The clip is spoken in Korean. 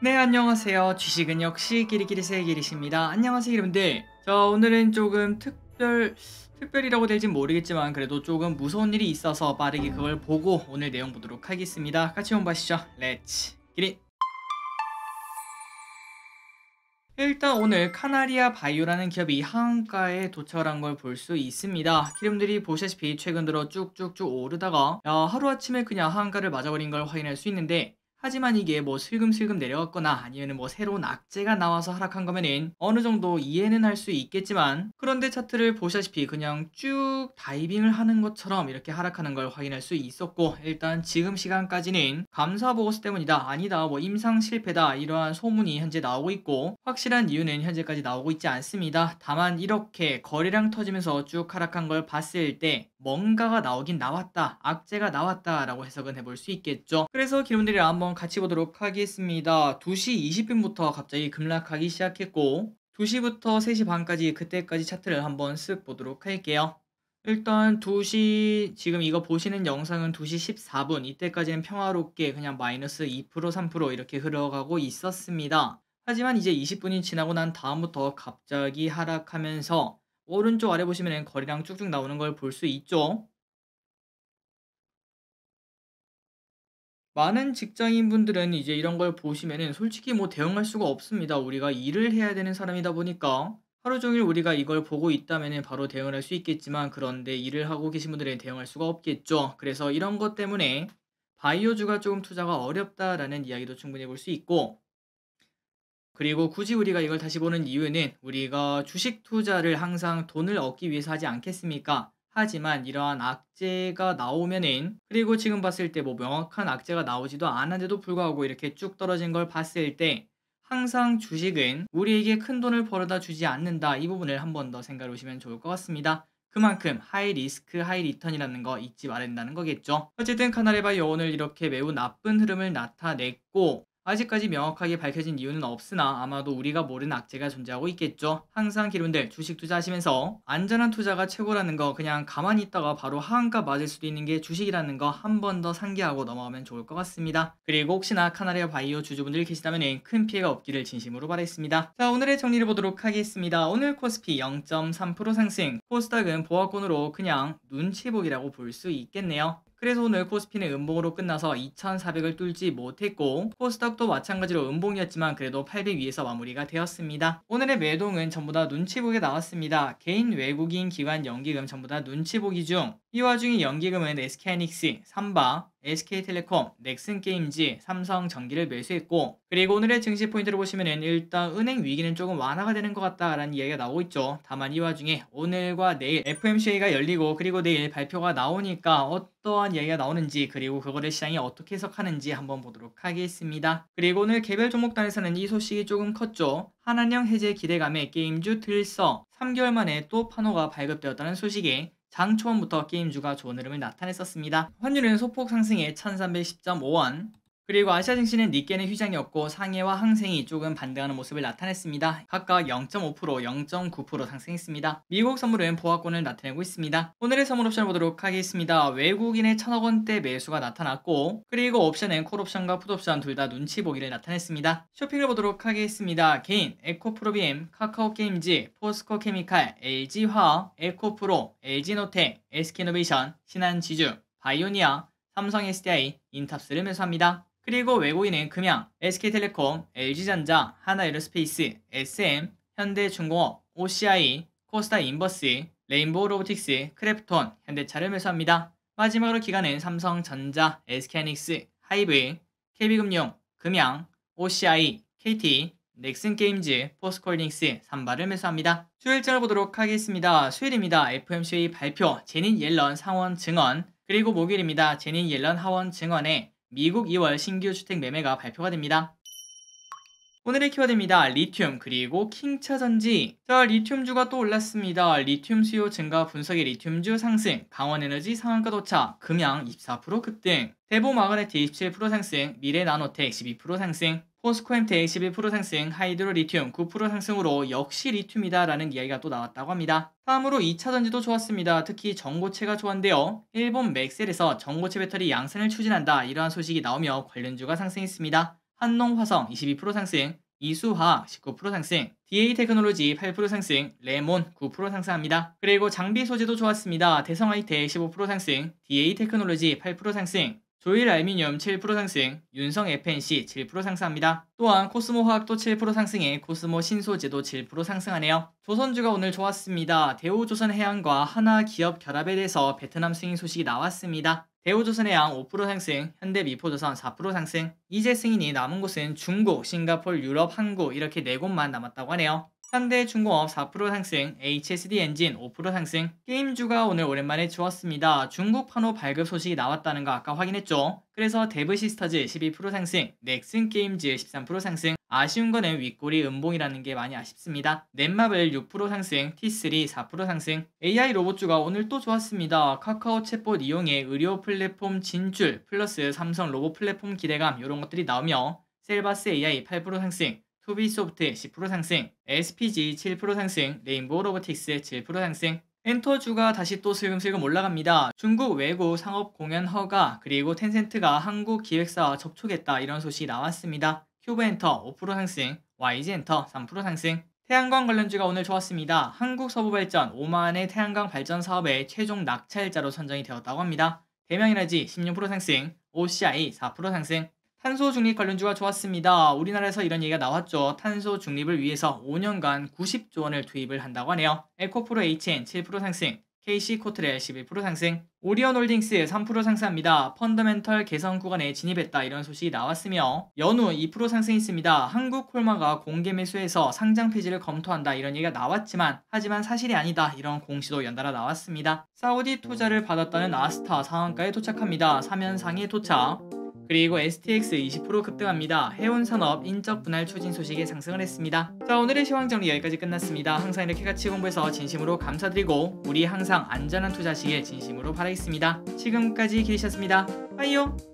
네, 안녕하세요. 주식은 역시 끼리끼리새 끼리십니다. 안녕하세요, 여러분들. 오늘은 조금 특별이라고 될진 모르겠지만 그래도 조금 무서운 일이 있어서 빠르게 그걸 보고 오늘 내용 보도록 하겠습니다. 같이 한번 보시죠. 렛츠 기릿. 일단 오늘 카나리아 바이오라는 기업이 하한가에 도착을 한 걸 볼 수 있습니다. 기름들이 보시다시피 최근 들어 쭉쭉쭉 오르다가 하루아침에 그냥 하한가를 맞아버린 걸 확인할 수 있는데, 하지만 이게 뭐 슬금슬금 내려갔거나 아니면 뭐 새로운 악재가 나와서 하락한 거면은 어느 정도 이해는 할 수 있겠지만, 그런데 차트를 보시다시피 그냥 쭉 다이빙을 하는 것처럼 이렇게 하락하는 걸 확인할 수 있었고, 일단 지금 시간까지는 감사 보고서 때문이다, 아니다, 뭐 임상 실패다, 이러한 소문이 현재 나오고 있고, 확실한 이유는 현재까지 나오고 있지 않습니다. 다만 이렇게 거래량 터지면서 쭉 하락한 걸 봤을 때 뭔가가 나오긴 나왔다, 악재가 나왔다 라고 해석은 해볼 수 있겠죠. 그래서 기름들이랑 한번 같이 보도록 하겠습니다. 2시 20분부터 갑자기 급락하기 시작했고 2시부터 3시 반까지, 그때까지 차트를 한번 쓱 보도록 할게요. 일단 2시, 지금 이거 보시는 영상은 2시 14분, 이때까지는 평화롭게 그냥 마이너스 2% 3% 이렇게 흘러가고 있었습니다. 하지만 이제 20분이 지나고 난 다음부터 갑자기 하락하면서 오른쪽 아래 보시면 거래량 쭉쭉 나오는 걸 볼 수 있죠. 많은 직장인분들은 이제 이런 걸 보시면은 솔직히 뭐 대응할 수가 없습니다. 우리가 일을 해야 되는 사람이다 보니까 하루 종일 우리가 이걸 보고 있다면은 바로 대응을 할 수 있겠지만, 그런데 일을 하고 계신 분들은 대응할 수가 없겠죠. 그래서 이런 것 때문에 바이오주가 조금 투자가 어렵다라는 이야기도 충분히 볼 수 있고, 그리고 굳이 우리가 이걸 다시 보는 이유는 우리가 주식 투자를 항상 돈을 얻기 위해서 하지 않겠습니까? 하지만 이러한 악재가 나오면은, 그리고 지금 봤을 때 뭐 명확한 악재가 나오지도 않았는데도 불구하고 이렇게 쭉 떨어진 걸 봤을 때 항상 주식은 우리에게 큰 돈을 벌어다 주지 않는다, 이 부분을 한 번 더 생각해 보시면 좋을 것 같습니다. 그만큼 하이 리스크 하이 리턴이라는 거 잊지 말아야 된다는 거겠죠. 어쨌든 카나레바이오 오늘 이렇게 매우 나쁜 흐름을 나타냈고, 아직까지 명확하게 밝혀진 이유는 없으나 아마도 우리가 모르는 악재가 존재하고 있겠죠. 항상 기론들 주식 투자하시면서 안전한 투자가 최고라는 거, 그냥 가만히 있다가 바로 하한가 맞을 수도 있는 게 주식이라는 거 한 번 더 상기하고 넘어가면 좋을 것 같습니다. 그리고 혹시나 카나리아 바이오 주주분들 계시다면 큰 피해가 없기를 진심으로 바라겠습니다. 자, 오늘의 정리를 보도록 하겠습니다. 오늘 코스피 0.3% 상승, 코스닥은 보합권으로 그냥 눈치보기라고 볼 수 있겠네요. 그래서 오늘 코스피는 음봉으로 끝나서 2400을 뚫지 못했고, 코스닥도 마찬가지로 음봉이었지만 그래도 800 위에서 마무리가 되었습니다. 오늘의 매동은 전부 다 눈치보기 나왔습니다. 개인, 외국인, 기관, 연기금 전부 다 눈치보기 중, 이 와중에 연기금은 SK하이닉스, 삼바, SK텔레콤, 넥슨게임즈, 삼성전기를 매수했고, 그리고 오늘의 증시 포인트를 보시면은 일단 은행 위기는 조금 완화가 되는 것 같다라는 이야기가 나오고 있죠. 다만 이 와중에 오늘과 내일 FOMC가 열리고 그리고 내일 발표가 나오니까 어떠한 이야기가 나오는지, 그리고 그거를 시장이 어떻게 해석하는지 한번 보도록 하겠습니다. 그리고 오늘 개별 종목단에서는 이 소식이 조금 컸죠. 한한령 해제 기대감에 게임주 들썩, 3개월 만에 또 판호가 발급되었다는 소식에 장 초반부터 게임주가 좋은 흐름을 나타냈었습니다. 환율은 소폭 상승해 1310.5원, 그리고 아시아 증시는 니케는 휴장이었고 상해와 항생이 조금 반등하는 모습을 나타냈습니다. 각각 0.5%, 0.9% 상승했습니다. 미국 선물은 보합권을 나타내고 있습니다. 오늘의 선물 옵션 보도록 하겠습니다. 외국인의 1000억원대 매수가 나타났고, 그리고 옵션은 콜옵션과 풋옵션 둘 다 눈치 보기를 나타냈습니다. 쇼핑을 보도록 하겠습니다. 개인, 에코프로비엠, 카카오게임즈, 포스코케미칼, LG화학, 에코프로, LG노텍, SK이노베이션, 신한지주, 바이오니아, 삼성 SDI, 인탑스를 매수합니다. 그리고 외국인은 금양, SK텔레콤, LG전자, 하나에어스페이스, SM, 현대중공업, OCI, 코스타인버스, 레인보우 로보틱스, 크래프톤, 현대차를 매수합니다. 마지막으로 기관은 삼성전자, SK하이닉스, 하이브, KB금융, 금양, OCI, KT, 넥슨게임즈, 포스코홀딩스, 삼바를 매수합니다. 수요일장을 보도록 하겠습니다. 수요일입니다. FOMC 발표, 제닛 옐런 상원 증언, 그리고 목요일입니다. 제닛 옐런 하원 증언에 미국 2월 신규 주택 매매가 발표가 됩니다. 오늘의 키워드입니다. 리튬, 그리고 킹차전지. 자, 리튬주가 또 올랐습니다. 리튬 수요 증가 분석의 리튬주 상승, 강원에너지 상한가 도착, 금양 24% 급등, 대보마그네틱 27% 상승, 미래나노텍 12% 상승, 포스코엠텍 11% 상승, 하이드로리튬 9% 상승으로 역시 리튬이다라는 이야기가 또 나왔다고 합니다. 다음으로 2차전지도 좋았습니다. 특히 전고체가 좋았는데요. 일본 맥셀에서 전고체 배터리 양산을 추진한다, 이러한 소식이 나오며 관련주가 상승했습니다. 한농화성 22% 상승, 이수화학 19% 상승, DA테크놀로지 8% 상승, 레몬 9% 상승합니다. 그리고 장비 소재도 좋았습니다. 대성하이텍 15% 상승, DA테크놀로지 8% 상승, 조일알미늄 7% 상승, 윤성 FNC 7% 상승합니다. 또한 코스모화학도 7% 상승해 코스모 신소재도 7% 상승하네요. 조선주가 오늘 좋았습니다. 대우조선해양과 하나기업 결합에 대해서 베트남 승인 소식이 나왔습니다. 대우조선해양 5% 상승, 현대미포조선 4% 상승. 이제 승인이 남은 곳은 중국, 싱가포르, 유럽, 한국 이렇게 4곳만 남았다고 하네요. 현대중공업 4% 상승, HSD엔진 5% 상승. 게임주가 오늘 오랜만에 좋았습니다. 중국 판호 발급 소식이 나왔다는 거 아까 확인했죠. 그래서 데브시스터즈 12% 상승, 넥슨게임즈 13% 상승. 아쉬운 거는 윗골이 음봉이라는 게 많이 아쉽습니다. 넷마블 6% 상승, T3 4% 상승. AI 로봇주가 오늘 또 좋았습니다. 카카오 챗봇 이용해 의료 플랫폼 진출, 플러스 삼성 로봇 플랫폼 기대감 이런 것들이 나오며 셀바스 AI 8% 상승, 투비소프트 10% 상승, SPG 7% 상승, 레인보우 로보틱스 7% 상승. 엔터주가 다시 또 슬금슬금 올라갑니다. 중국 외국 상업 공연 허가, 그리고 텐센트가 한국 기획사와 접촉했다 이런 소식이 나왔습니다. 큐브엔터 5% 상승, YG엔터 3% 상승. 태양광 관련주가 오늘 좋았습니다. 한국서부발전 오만의 태양광 발전 사업의 최종 낙찰자로 선정이 되었다고 합니다. 대명에너지 16% 상승, OCI 4% 상승. 탄소 중립 관련주가 좋았습니다. 우리나라에서 이런 얘기가 나왔죠. 탄소 중립을 위해서 5년간 90조 원을 투입을 한다고 하네요. 에코프로 HN 7% 상승, KC코트렐 11% 상승, 오리온홀딩스 3% 상승합니다. 펀더멘털 개선 구간에 진입했다 이런 소식이 나왔으며 연우 2% 상승했습니다. 한국콜마가 공개 매수해서 상장 폐지를 검토한다 이런 얘기가 나왔지만 하지만 사실이 아니다 이런 공시도 연달아 나왔습니다. 사우디 투자를 받았다는 아스타 상한가에 도착합니다. 3연상에 도착. 그리고 STX 20% 급등합니다. 해운산업 인적 분할 추진 소식에 상승을 했습니다. 자, 오늘의 시황 정리 여기까지 끝났습니다. 항상 이렇게 같이 공부해서 진심으로 감사드리고 우리 항상 안전한 투자하시길 진심으로 바라겠습니다. 지금까지 기리셨습니다. 빠이요.